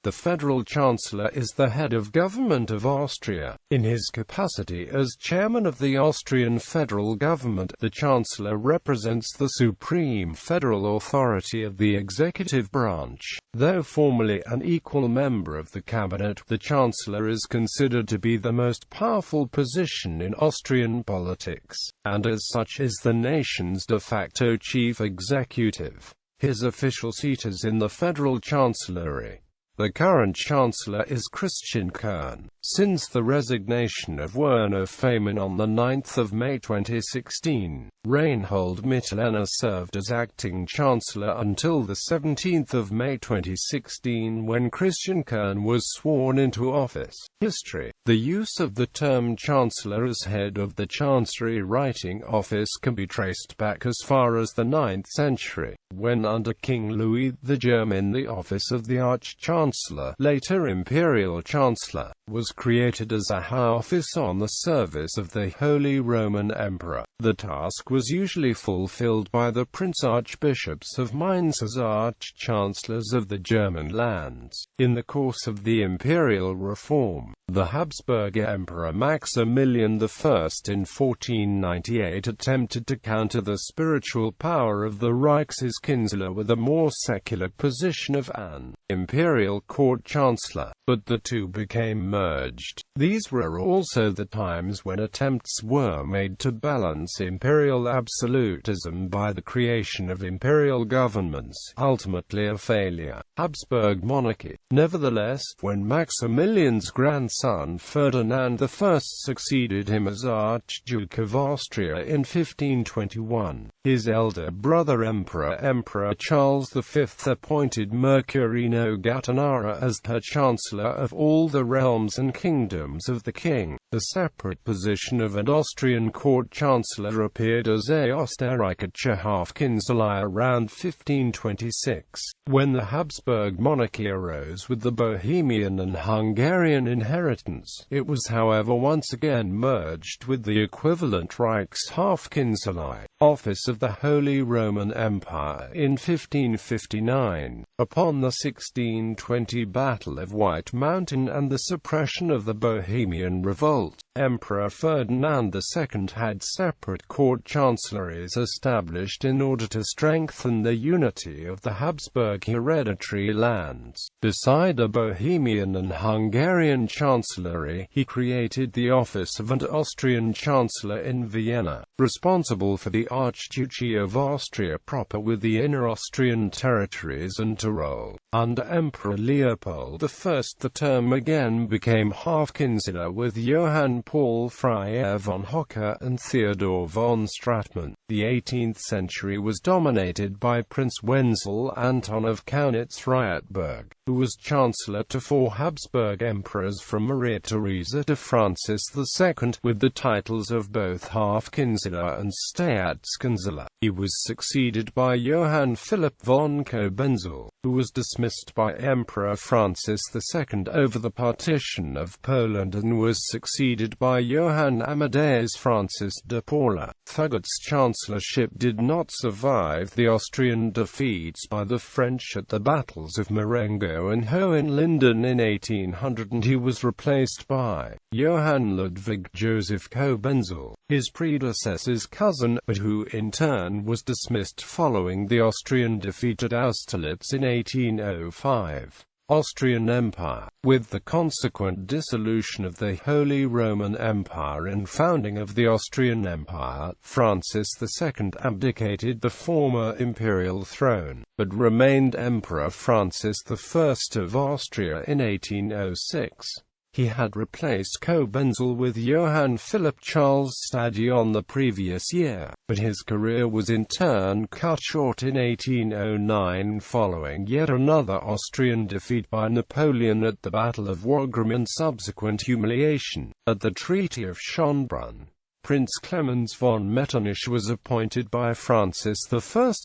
The Federal Chancellor is the head of government of Austria. In his capacity as chairman of the Austrian Federal Government, the Chancellor represents the supreme federal authority of the executive branch. Though formally an equal member of the cabinet, the Chancellor is considered to be the most powerful position in Austrian politics, and as such is the nation's de facto chief executive. His official seat is in the Federal Chancellery. The current Chancellor is Christian Kern. Since the resignation of Werner Faymann on 9 May 2016, Reinhold Mitterlehner served as acting Chancellor until 17 May 2016 when Christian Kern was sworn into office. History. The use of the term Chancellor as head of the Chancery writing office can be traced back as far as the 9th century, when under King Louis the German the office of the Arch-Chancellor, later Imperial Chancellor, was created as a high office on the service of the Holy Roman Emperor. The task was usually fulfilled by the Prince-Archbishops of Mainz as Arch-Chancellors of the German lands. In the course of the imperial reform, the Habsburg Emperor Maximilian I in 1498 attempted to counter the spiritual power of the Reichskanzler with a more secular position of an imperial court chancellor, but the two became merged. These were also the times when attempts were made to balance imperial absolutism by the creation of imperial governments, ultimately a failure. Habsburg monarchy. Nevertheless, when Maximilian's grandson Ferdinand I succeeded him as Archduke of Austria in 1521, his elder brother Emperor Charles V appointed Mercurino Gattinara as her chancellor of all the realms and kingdoms of the king. The separate position of an Austrian court chancellor appeared as a Österreichische Hofkanzlei around 1526. When the Habsburg monarchy arose with the Bohemian and Hungarian inheritance, it was however once again merged with the equivalent Reichshofkanzlei, office of the Holy Roman Empire, in 1559. Upon the 1620 Battle of White Mountain and the suppression of the Bohemian Revolt, Emperor Ferdinand II had separate court chancelleries established in order to strengthen the unity of the Habsburg hereditary lands. Beside the Bohemian and Hungarian chancellery, he created the office of an Austrian chancellor in Vienna, responsible for the Archduchy of Austria proper with the inner Austrian territories and Tyrol. Under Emperor Leopold I, the term again became Hofkanzler with Johann Paul Freiherr von Hocke and Theodor von Stratmann. The 18th century was dominated by Prince Wenzel Anton of Kaunitz-Rheinberg, who was chancellor to 4 Habsburg emperors from Maria Theresa to Francis II, with the titles of both Hofkanzler and Staatskanzler. He was succeeded by Johann Philipp von Cobenzl, who was dismissed by Emperor Francis II over the partition of Poland and was succeeded by Johann Amadeus Francis de Paula. Thugot's chancellorship did not survive the Austrian defeats by the French at the battles of Marengo and Hohenlinden in 1800, and he was replaced by Johann Ludwig Joseph Cobenzl, his predecessor's cousin, but who in turn was dismissed following the Austrian defeat at Austerlitz in 1805. Austrian Empire. With the consequent dissolution of the Holy Roman Empire and founding of the Austrian Empire, Francis II abdicated the former imperial throne, but remained Emperor Francis I of Austria in 1806. He had replaced Cobenzl with Johann Philipp Charles Stadion the previous year, but his career was in turn cut short in 1809 following yet another Austrian defeat by Napoleon at the Battle of Wagram and subsequent humiliation. At the Treaty of Schönbrunn, Prince Clemens von Metternich was appointed by Francis I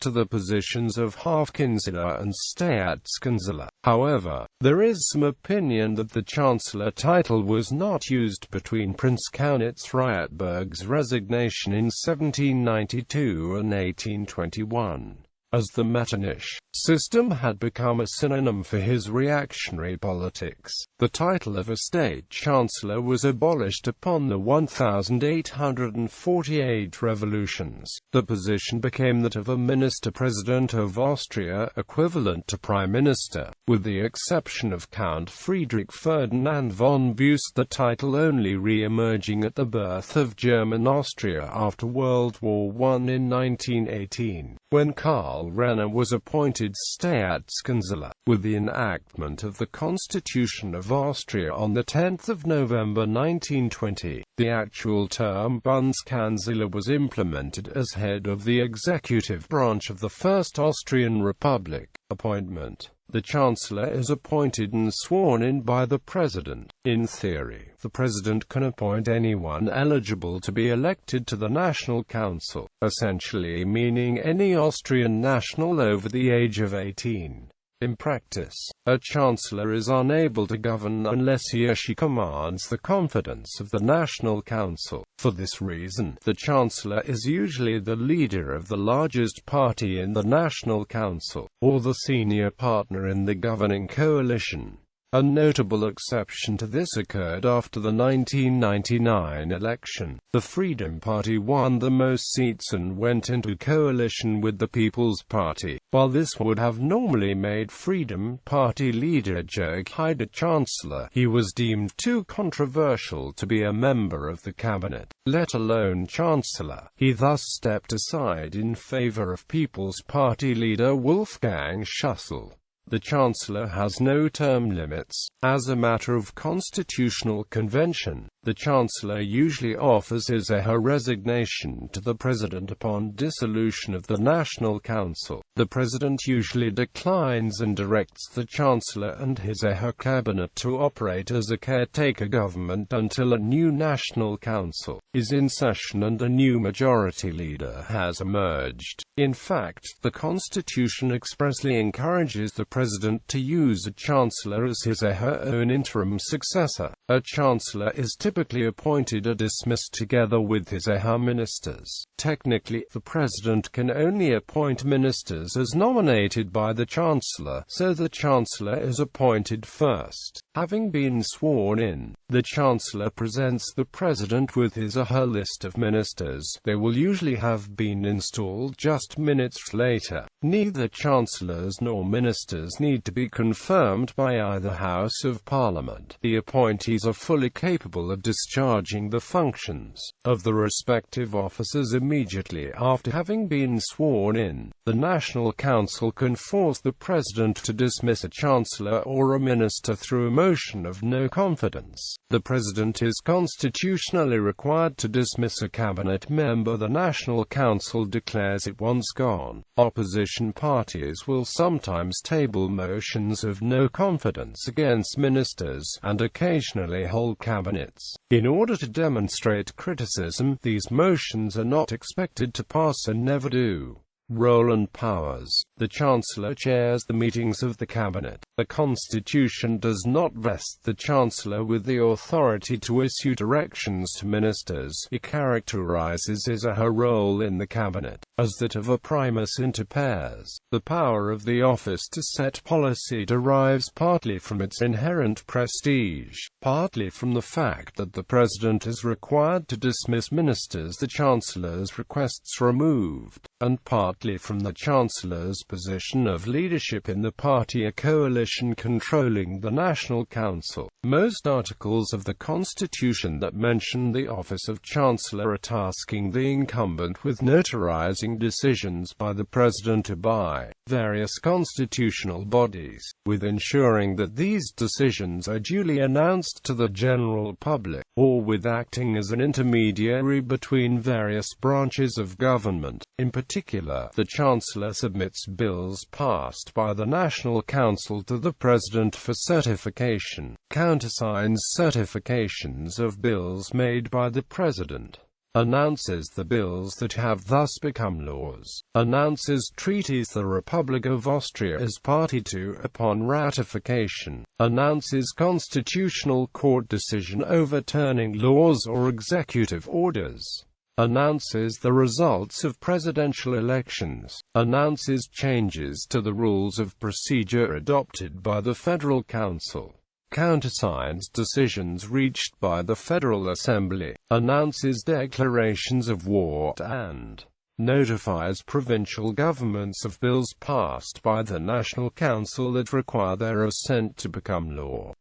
to the positions of Hofkanzler and Staatskanzler. However, there is some opinion that the Chancellor title was not used between Prince Kaunitz-Rheinberg's resignation in 1792 and 1821. as the Metternich system had become a synonym for his reactionary politics. The title of a state chancellor was abolished upon the 1848 revolutions. The position became that of a minister-president of Austria, equivalent to prime minister. With the exception of Count Friedrich Ferdinand von Beust, the title only re-emerging at the birth of German Austria after World War I in 1918, when Karl Renner was appointed Staatskanzler. With the enactment of the Constitution of Austria on 10 November 1920, the actual term Bundeskanzler was implemented as head of the executive branch of the First Austrian Republic. Appointment. The Chancellor is appointed and sworn in by the President. In theory, the President can appoint anyone eligible to be elected to the National Council, essentially meaning any Austrian national over the age of 18. In practice, a Chancellor is unable to govern unless he or she commands the confidence of the National Council. For this reason, the Chancellor is usually the leader of the largest party in the National Council, or the senior partner in the governing coalition. A notable exception to this occurred after the 1999 election. The Freedom Party won the most seats and went into coalition with the People's Party. While this would have normally made Freedom Party leader Jörg Haider Chancellor, he was deemed too controversial to be a member of the cabinet, let alone Chancellor. He thus stepped aside in favor of People's Party leader Wolfgang Schüssel. The Chancellor has no term limits. As a matter of constitutional convention, the Chancellor usually offers his or her resignation to the President upon dissolution of the National Council. The President usually declines and directs the Chancellor and his or her cabinet to operate as a caretaker government until a new National Council is in session and a new majority leader has emerged. In fact, the Constitution expressly encourages the President to use a Chancellor as his or her own interim successor. A Chancellor is typically appointed or dismissed together with his or her ministers. Technically, the President can only appoint ministers as nominated by the Chancellor, so the Chancellor is appointed first. Having been sworn in, the Chancellor presents the President with his or her list of ministers. They will usually have been installed just minutes later. Neither Chancellors nor ministers need to be confirmed by either House of Parliament. The appointees are fully capable of discharging the functions of the respective officers immediately after having been sworn in. The National Council can force the President to dismiss a Chancellor or a minister through a motion of no confidence. The President is constitutionally required to dismiss a cabinet member the National Council declares it once gone. Opposition parties will sometimes table motions of no confidence against ministers, and occasionally whole cabinets. In order to demonstrate criticism, these motions are not expected to pass and never do. Role and powers. The Chancellor chairs the meetings of the Cabinet. The Constitution does not vest the Chancellor with the authority to issue directions to ministers. It characterizes his or her role in the Cabinet as that of a primus inter pares. The power of the office to set policy derives partly from its inherent prestige, partly from the fact that the President is required to dismiss ministers the Chancellor's requests removed, and partly from the Chancellor's position of leadership in the party or coalition controlling the National Council. Most articles of the Constitution that mention the office of Chancellor are tasking the incumbent with notarizing decisions by the President or by various constitutional bodies, with ensuring that these decisions are duly announced to the general public, or with acting as an intermediary between various branches of government. In particular, the Chancellor submits bills passed by the National Council to the President for certification, countersigns certifications of bills made by the President, announces the bills that have thus become laws, announces treaties the Republic of Austria is party to upon ratification, announces constitutional court decision overturning laws or executive orders. announces the results of presidential elections, announces changes to the rules of procedure adopted by the Federal Council, countersigns decisions reached by the Federal Assembly, announces declarations of war, and notifies provincial governments of bills passed by the National Council that require their assent to become law.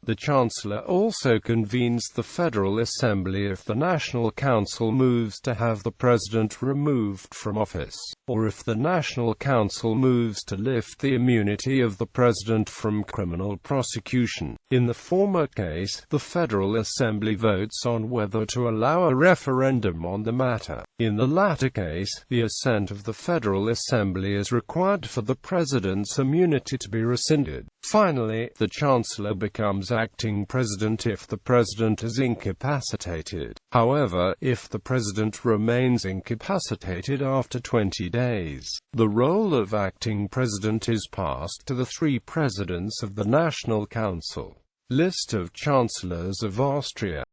The Chancellor also convenes the Federal Assembly if the National Council moves to have the President removed from office, or if the National Council moves to lift the immunity of the President from criminal prosecution. In the former case, the Federal Assembly votes on whether to allow a referendum on the matter. In the latter case, the assent of the Federal Assembly is required for the President's immunity to be rescinded. Finally, the Chancellor becomes acting President if the President is incapacitated. However, if the President remains incapacitated after 20 days, the role of acting President is passed to the 3 Presidents of the National Council. List of Chancellors of Austria.